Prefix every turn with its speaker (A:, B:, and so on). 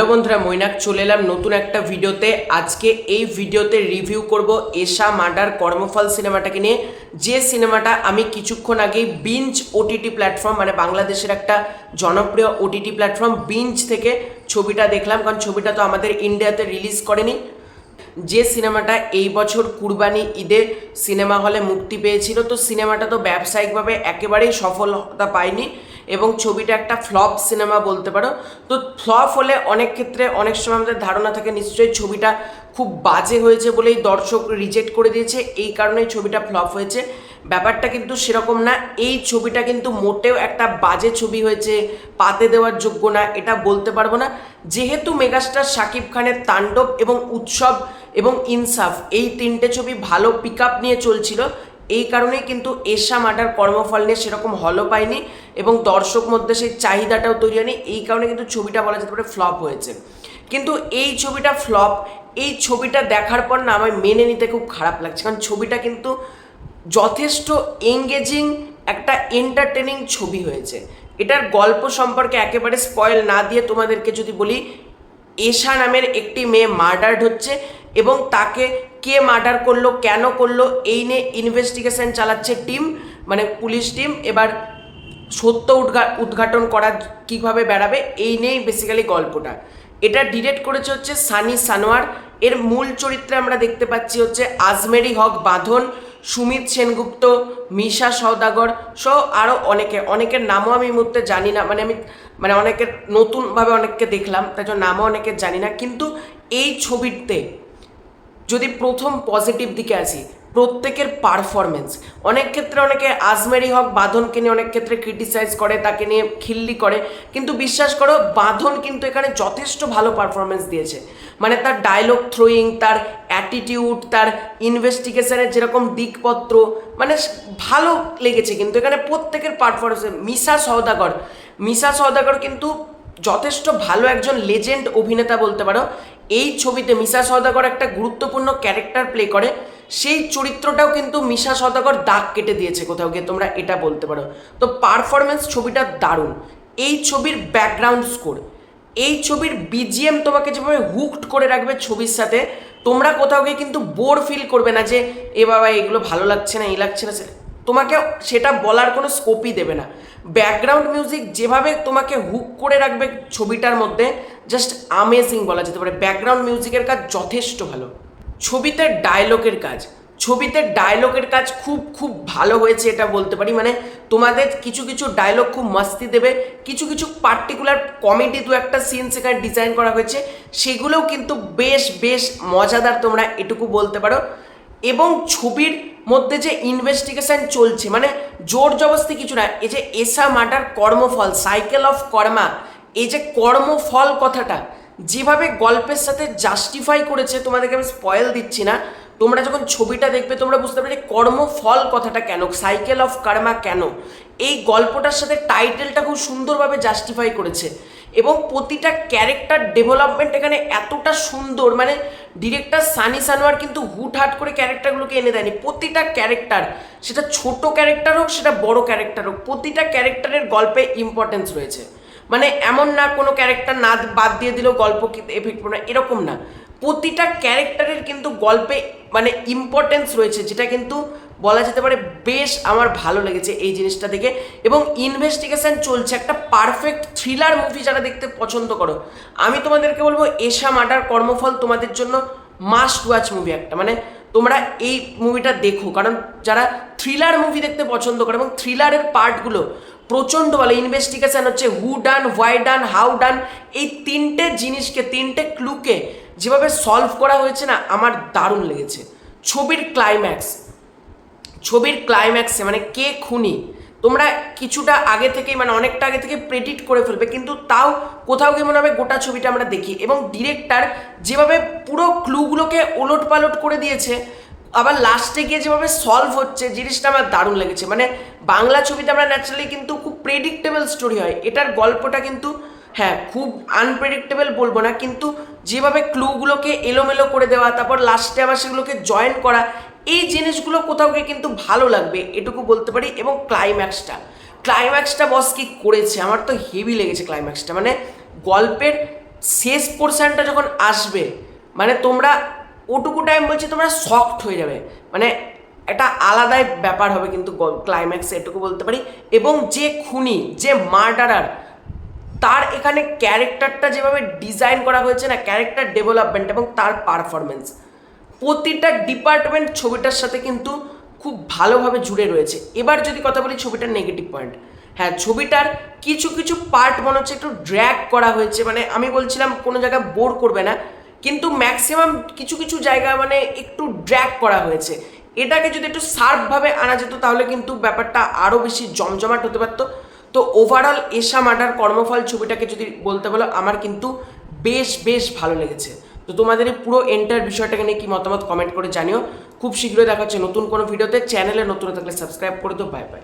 A: Hello বন্ধুরা, মৈনাক চলে এলাম নতুন একটা ভিডিওতে। আজকে এই ভিডিওতে রিভিউ করব এশা মার্ডার কর্মফল সিনেমাটাকে নিয়ে, যে সিনেমাটা আমি কিছুক্ষণ আগেই বিঞ্জ ওটিটি প্ল্যাটফর্ম মানে বাংলাদেশের একটা জনপ্রিয় ওটিটি প্ল্যাটফর্ম বিঞ্জ থেকে ছবিটা দেখলাম। কারণ ছবিটা তো আমাদের ইন্ডিয়াতে রিলিজ করেনি। যে সিনেমাটা এই বছর কুরবানি ঈদে সিনেমা হলে মুক্তি পেয়েছিল, তো সিনেমাটা তো ব্যবসায়িকভাবে একেবারেই সফলতা পায়নি এবং ছবিটা একটা ফ্লপ সিনেমা বলতে পারো। তো ফ্লপ হলে অনেক ক্ষেত্রে অনেক সময় আমাদের ধারণা থাকে নিশ্চয়ই ছবিটা খুব বাজে হয়েছে বলেই দর্শক রিজেক্ট করে দিয়েছে, এই কারণেই ছবিটা ফ্লপ হয়েছে। ব্যাপারটা কিন্তু সেরকম না। এই ছবিটা কিন্তু মোটেও একটা বাজে ছবি হয়েছে, পাতে দেওয়ার যোগ্য না এটা বলতে পারবো না। যেহেতু মেগাস্টার শাকিব খানের তাণ্ডব এবং উৎসব এবং ইনসাফ এই তিনটে ছবি ভালো পিক আপ নিয়ে চলছিল, এই কারণেই কিন্তু এশা মার্ডার কর্মফল নিয়ে সেরকম হলও পায়নি এবং দর্শক মধ্যে সেই চাহিদাটাও তৈরি হয়নি। এই কারণে কিন্তু ছবিটা বলা যেতে পারে ফ্লপ হয়েছে। কিন্তু এই ছবিটা ফ্লপ, এই ছবিটা দেখার পর না আমার মেনে নিতে খুব খারাপ লাগছে। কারণ ছবিটা কিন্তু যথেষ্ট এঙ্গেজিং একটা এন্টারটেনিং ছবি হয়েছে। এটার গল্প সম্পর্কে একেবারে স্পয়েল না দিয়ে তোমাদেরকে যদি বলি, এশা নামের একটি মেয়ে মার্ডার্ড হচ্ছে এবং তাকে কে মার্ডার করলো, কেন করলো, এই নিয়ে ইনভেস্টিগেশন চালাচ্ছে টিম, মানে পুলিশ টিম। এবার সত্য উদ্ঘাটন করা কীভাবে বেড়াবে এই নিয়েই বেসিক্যালি গল্পটা। এটা ডিরেক্ট করেছে হচ্ছে সানি সানোয়ার। এর মূল চরিত্রে আমরা দেখতে পাচ্ছি হচ্ছে আজমেরি হক বাঁধন, সুমিত সেনগুপ্ত, মিশা সওদাগর সহ আরও অনেকের নামও আমি এই মুহূর্তে জানি না। আমি অনেকের নতুনভাবে অনেককে দেখলাম, তাই জন্য নামও অনেকের জানি না। কিন্তু এই ছবিতে যদি প্রথম পজিটিভ দিকে আসি, প্রত্যেকের পারফরমেন্স, অনেক ক্ষেত্রে অনেকে আজমেরি হক বাঁধনকে নিয়ে অনেক ক্ষেত্রে ক্রিটিসাইজ করে, তাকে নিয়ে খিল্লি করে, কিন্তু বিশ্বাস করো বাঁধন কিন্তু এখানে যথেষ্ট ভালো পারফরমেন্স দিয়েছে। মানে তার ডায়লগ থ্রোয়িং, তার অ্যাটিটিউড, তার ইনভেস্টিগেশনের যেরকম দিকপত্র, মানে ভালো লেগেছে। কিন্তু এখানে প্রত্যেকের পারফরমেন্স, মিশা সওদাগর কিন্তু যথেষ্ট ভালো একজন লেজেন্ড অভিনেতা বলতে পারো। এই ছবিতে মিশা সওদাগর একটা গুরুত্বপূর্ণ ক্যারেক্টার প্লে করে, সেই চরিত্রটাও কিন্তু মিশা সওদাগর দাগ কেটে দিয়েছে কোথাও গিয়ে, তোমরা এটা বলতে পারো। তো পারফরমেন্স ছবিটা দারুণ। এই ছবির ব্যাকগ্রাউন্ড স্কোর, এই ছবির বিজিএম তোমাকে যেভাবে হুকড করে রাখবে ছবির সাথে, তোমরা কোথাও গিয়ে কিন্তু বোর ফিল করবে না যে এ বাবা এগুলো ভালো লাগছে না, এই লাগছে না, তোমাকে সেটা বলার কোনো স্কোপই দেবে না। ব্যাকগ্রাউন্ড মিউজিক যেভাবে তোমাকে হুক করে রাখবে ছবিটার মধ্যে, জাস্ট আমেজিং বলা যেতে পারে। ব্যাকগ্রাউন্ড মিউজিকের কাজ যথেষ্ট ভালো। ছবিতে ডায়লগের কাজ খুব খুব ভালো হয়েছে এটা বলতে পারি। মানে তোমাদের কিছু কিছু ডায়লগ খুব মাস্তি দেবে, কিছু কিছু পার্টিকুলার কমেডি দু একটা সিন সেখানে ডিজাইন করা হয়েছে, সেগুলোও কিন্তু বেশ বেশ মজাদার, তোমরা এটুকু বলতে পারো। এবং ছবির মধ্যে যে ইনভেস্টিগেশন চলছে, মানে জোর জবস্তি কিছু না। এই যে এশা মার্ডার কর্মফল, সাইকেল অফ কর্মা, এই যে কর্মফল কথাটা যেভাবে গল্পের সাথে জাস্টিফাই করেছে, তোমাদেরকে আমি স্পয়েল দিচ্ছি না, তোমরা যখন ছবিটা দেখবে তোমরা বুঝতে পারবে যে কর্মফল কথাটা কেন, সাইকেল অফ কর্মা কেন, এই গল্পটার সাথে টাইটেলটা খুব সুন্দরভাবে জাস্টিফাই করেছে। এবং প্রতিটা ক্যারেক্টার ডেভেলপমেন্ট এখানে এতটা সুন্দর, মানে ডিরেক্টর সানি সানোয়ার কিন্তু হুটহাট করে ক্যারেক্টারগুলোকে এনে দেয়নি। প্রতিটা ক্যারেক্টার, সেটা ছোট ক্যারেক্টার হোক সেটা বড় ক্যারেক্টার হোক, প্রতিটা ক্যারেক্টারের গল্পে ইম্পর্টেন্স রয়েছে। মানে এমন না কোনো ক্যারেক্টার না বাদ দিয়ে দিলেও গল্প এফেক্ট পড়ে না, এরকম না। প্রতিটা ক্যারেক্টারের কিন্তু গল্পে মানে ইম্পর্টেন্স রয়েছে, যেটা কিন্তু বলা যেতে পারে বেশ আমার ভালো লেগেছে এই জিনিসটা দেখে। এবং ইনভেস্টিগেশন চলছে, একটা পারফেক্ট থ্রিলার মুভি যারা দেখতে পছন্দ করো, আমি তোমাদেরকে বলবো এশা মার্ডার কর্মফল তোমাদের জন্য মাস্ট ওয়াচ মুভি একটা। মানে তোমরা এই মুভিটা দেখো, কারণ যারা থ্রিলার মুভি দেখতে পছন্দ করে এবং থ্রিলারের পার্টগুলো প্রচণ্ড ভালো। ইনভেস্টিগেশন হচ্ছে হু ডান, হোয়াই ডান, হাউ ডান, এই তিনটে জিনিসকে, তিনটে ক্লুকে যেভাবে সলভ করা হয়েছে না, আমার দারুণ লেগেছে। ছবির ক্লাইম্যাক্সে মানে কে খুনি তোমরা কিছুটা আগে থেকেই, মানে অনেকটা আগে থেকে প্রেডিক্ট করে ফেলবে, কিন্তু তাও কোথাও গিয়ে মনে হবে গোটা ছবিটা আমরা দেখি। এবং ডিরেক্টর যেভাবে পুরো ক্লুগুলোকে ওলট পালট করে দিয়েছে, আবার লাস্টে গিয়ে যেভাবে সলভ হচ্ছে, জিনিসটা আমার দারুণ লেগেছে। মানে বাংলা ছবিতে আমরা ন্যাচারালি কিন্তু খুব প্রেডিক্টেবল স্টোরি হয়, এটার গল্পটা কিন্তু হ্যাঁ খুব আনপ্রেডিক্টেবল বলবো না, কিন্তু যেভাবে ক্লুগুলোকে এলোমেলো করে দেওয়া, তারপর লাস্টে আবার সেগুলোকে জয়েন করা, এই জিনিসগুলো কোথাও গিয়ে কিন্তু ভালো লাগবে এটুকু বলতে পারি। এবং ক্লাইম্যাক্সটা বস কি করেছে, আমার তো হেভি লেগেছে ক্লাইম্যাক্সটা। মানে গল্পের শেষ পোর্শনটা যখন আসবে মানে তোমরা ওটুকু টাইম বলছি তোমরা শকড হয়ে যাবে, মানে একটা আলাদাই ব্যাপার হবে কিন্তু ক্লাইম্যাক্সে, এটুকু বলতে পারি। এবং যে খুনি, যে মার্ডারার, তার এখানে ক্যারেক্টারটা যেভাবে ডিজাইন করা হয়েছে না, ক্যারেক্টার ডেভেলপমেন্ট এবং তার পারফরমেন্স, প্রতিটা ডিপার্টমেন্ট ছবিটার সাথে কিন্তু খুব ভালোভাবে জুড়ে রয়েছে। এবার যদি কথা বলি ছবিটার নেগেটিভ পয়েন্ট, হ্যাঁ ছবিটার কিছু কিছু পার্ট মনে হচ্ছে একটু ড্র্যাগ করা হয়েছে, মানে আমি বলছিলাম কোনো জায়গায় বোর করবে না, কিন্তু ম্যাক্সিমাম কিছু কিছু জায়গা মানে একটু ড্র্যাগ করা হয়েছে। এটাকে যদি একটু শার্পভাবে আনা যেত তাহলে কিন্তু ব্যাপারটা আরও বেশি জমজমাট হতে পারতো। তো ওভারঅল এশা মার্ডার কর্মফল ছবিটাকে যদি বলতে বলো আমার কিন্তু বেশ বেশ ভালো লেগেছে। তো তোমাদের এই পুরো এন্টার বিষয়টাকে নিয়ে কি মতামত কমেন্ট করে জানিও। খুব শীঘ্রই দেখা হচ্ছে নতুন কোনো ভিডিওতে। চ্যানেলে নতুন থাকলে সাবস্ক্রাইব করে দিও। Bye bye.